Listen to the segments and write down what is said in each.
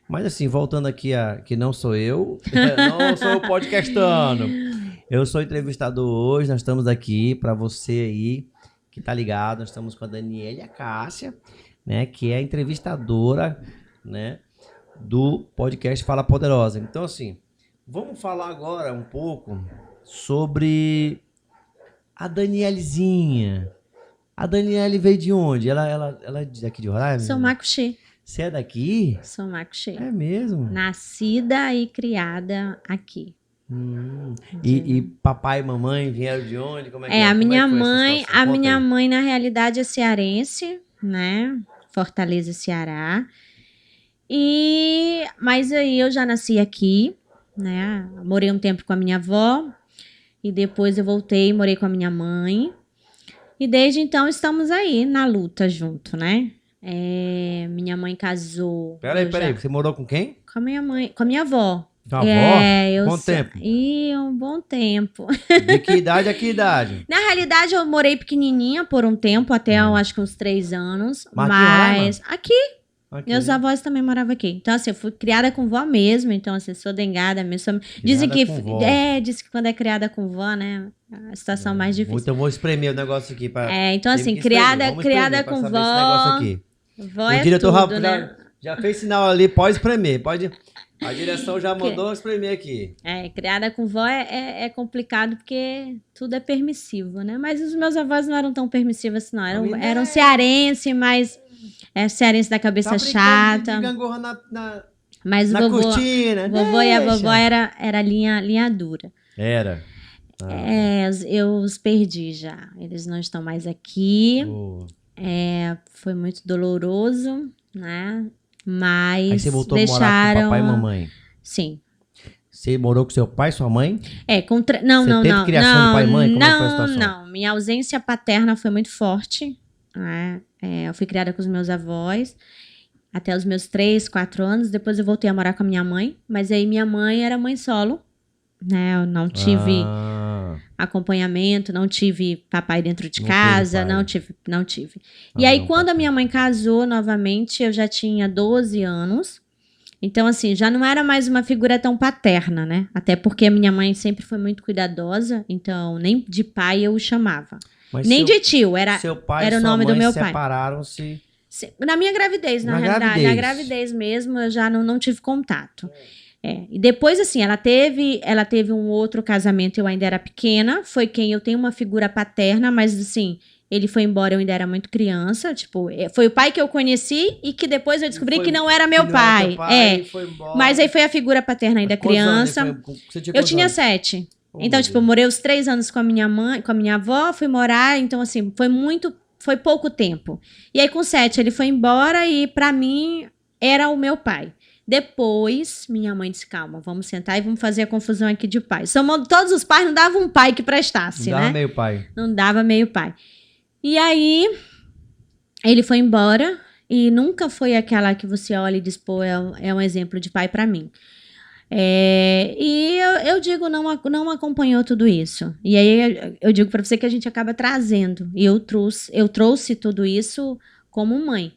Mas assim, voltando aqui que não sou eu, não sou eu podcastando. Eu sou entrevistador hoje, nós estamos aqui para você aí que tá ligado, nós estamos com a Daniela Cássia, né, que é a entrevistadora, né, do podcast Fala Poderosa. Então assim, vamos falar agora um pouco sobre a Danielezinha. A Daniele veio de onde? Ela é daqui de Roraima? Sou Macuxê. Você é daqui? Sou Macuxê. É mesmo? Nascida e criada aqui. E papai e mamãe vieram de onde? Como é que a minha foi mãe, essa situação? a Conta minha aí. mãe na realidade é cearense, né? Fortaleza, Ceará. Mas aí eu já nasci aqui, né? Morei um tempo com a minha avó e depois eu voltei e morei com a minha mãe. E desde então estamos aí na luta junto, né? Minha mãe casou. Peraí, você morou com quem? Com a minha mãe, com a minha avó. Com a avó? Quanto tempo? Um bom tempo. De que idade a que idade? Na realidade, eu morei pequenininha por um tempo, até eu acho que uns 3 anos. Mas aqui, meus avós também moravam aqui. Então, assim, eu fui criada com vó mesmo. Então, assim, sou dengada mesmo. Dizem que diz que quando é criada com vó, né? A situação mais difícil. Então, eu vou espremer o negócio aqui. Então, assim, criada com vó. Esse negócio aqui. Vó é tudo, né? Já fez sinal ali, pode espremer, pode. A direção já mandou espremer aqui. Criada com vó é complicado porque tudo é permissivo, né? Mas os meus avós não eram tão permissivos assim, não. Eram cearense, mas cearense da cabeça chata. De gangorra mas na cortina. Vovô e a vovó era linha dura. Era. Eu os perdi já. Eles não estão mais aqui. Foi muito doloroso, né? Mas aí você voltou a morar com papai e mamãe? Sim. Você morou com seu pai e sua mãe? Não. Teve criação de pai e mãe? Como foi a situação? Não. Minha ausência paterna foi muito forte. Né? Eu fui criada com os meus avós até os meus 3, 4 anos. Depois eu voltei a morar com a minha mãe. Mas aí minha mãe era mãe solo. Né? Eu não tive acompanhamento, não tive papai dentro de casa, não tive. E aí, quando a minha mãe casou novamente, eu já tinha 12 anos. Então, assim, já não era mais uma figura tão paterna, né? Até porque a minha mãe sempre foi muito cuidadosa, então nem de pai eu o chamava. Nem de tio, era o nome do meu pai. Separaram-se? Na minha gravidez, na realidade. Na gravidez mesmo, eu já não tive contato. E depois, assim, ela teve um outro casamento, eu ainda era pequena, foi quem eu tenho uma figura paterna, mas assim, ele foi embora, eu ainda era muito criança, tipo, foi o pai que eu conheci e que depois eu descobri que não era meu pai. Foi embora. Mas aí foi a figura paterna ainda criança. Eu tinha 7. Então, tipo, eu morei os 3 anos com a minha mãe, com a minha avó, fui morar, então assim, foi pouco tempo. E aí com 7 ele foi embora e pra mim era o meu pai. Depois, minha mãe disse, calma, vamos sentar e vamos fazer a confusão aqui de pai. Todos os pais não davam um pai que prestasse, né? Não dava meio pai. Não dava meio pai. E aí, ele foi embora e nunca foi aquela que você olha e diz, pô, é um exemplo de pai pra mim. E eu digo, não acompanhou tudo isso. E aí, eu digo pra você que a gente acaba trazendo. E eu trouxe tudo isso como mãe.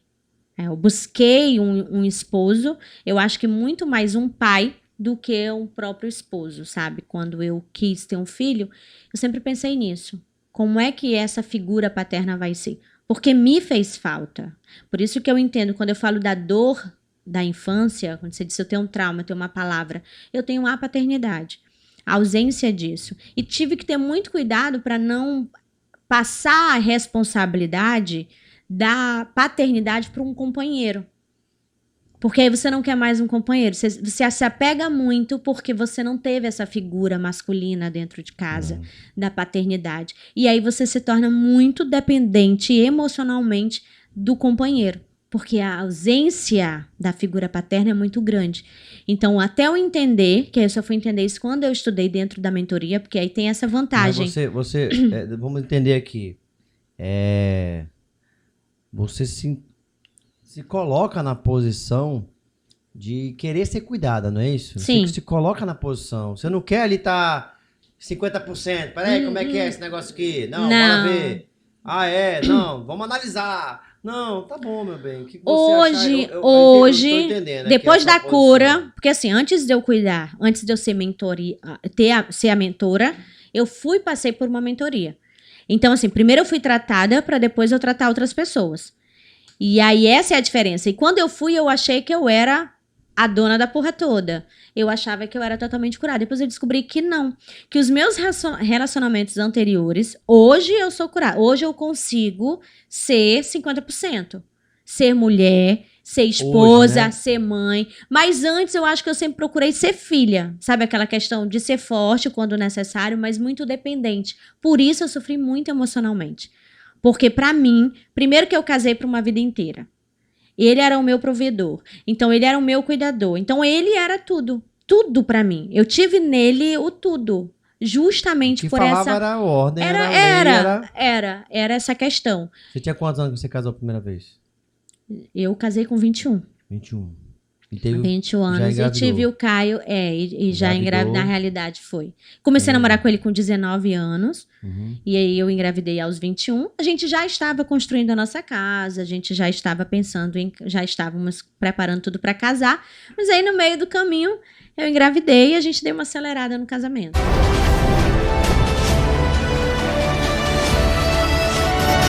Eu busquei um esposo, eu acho que muito mais um pai do que um próprio esposo, sabe? Quando eu quis ter um filho, eu sempre pensei nisso. Como é que essa figura paterna vai ser? Porque me fez falta. Por isso que eu entendo, quando eu falo da dor da infância, quando você disse eu tenho um trauma, eu tenho uma palavra, eu tenho a paternidade, a ausência disso. E tive que ter muito cuidado para não passar a responsabilidade da paternidade para um companheiro. Porque aí você não quer mais um companheiro. Você se apega muito porque você não teve essa figura masculina dentro de casa, da paternidade. E aí você se torna muito dependente emocionalmente do companheiro. Porque a ausência da figura paterna é muito grande. Então, até eu entender, que eu só fui entender isso quando eu estudei dentro da mentoria, porque aí tem essa vantagem. Mas vamos entender aqui. Você se coloca na posição de querer ser cuidada, não é isso? Sim. Você se coloca na posição. Você não quer ali estar 50%. Peraí, como é que é esse negócio aqui? Não, bora ver. Não, vamos analisar. Não, tá bom, meu bem. O que você Hoje, acha? Eu hoje, tô entendendo aqui depois a sua da posição. cura, porque assim, antes de eu cuidar, antes de eu ser ser a mentora, eu passei por uma mentoria. Então, assim, primeiro eu fui tratada para depois eu tratar outras pessoas. E aí essa é a diferença. E quando eu fui, eu achei que eu era a dona da porra toda. Eu achava que eu era totalmente curada. Depois eu descobri que não. Que os meus relacionamentos anteriores, hoje eu sou curada. Hoje eu consigo ser 50%. Ser mulher, ser esposa, Hoje, né? ser mãe. Mas antes eu acho que eu sempre procurei ser filha. Sabe aquela questão de ser forte quando necessário, mas muito dependente. Por isso eu sofri muito emocionalmente. Porque pra mim, primeiro que eu casei pra uma vida inteira. Ele era o meu provedor. Então, ele era o meu cuidador. Então, ele era tudo. Tudo pra mim. Eu tive nele o tudo. O Justamente que por falava essa... era a ordem, Era, era a lei, era, era... era. Era essa questão. Você tinha quantos anos que você casou a primeira vez? Eu casei com 21. 21. E teve... 21 já anos. E tive engravidou. o Caio, e já Engravidou. na realidade foi. Comecei a namorar com ele com 19 anos. Uhum. E aí eu engravidei aos 21. A gente já estava construindo a nossa casa, a gente já estava já estávamos preparando tudo para casar. Mas aí no meio do caminho eu engravidei e a gente deu uma acelerada no casamento.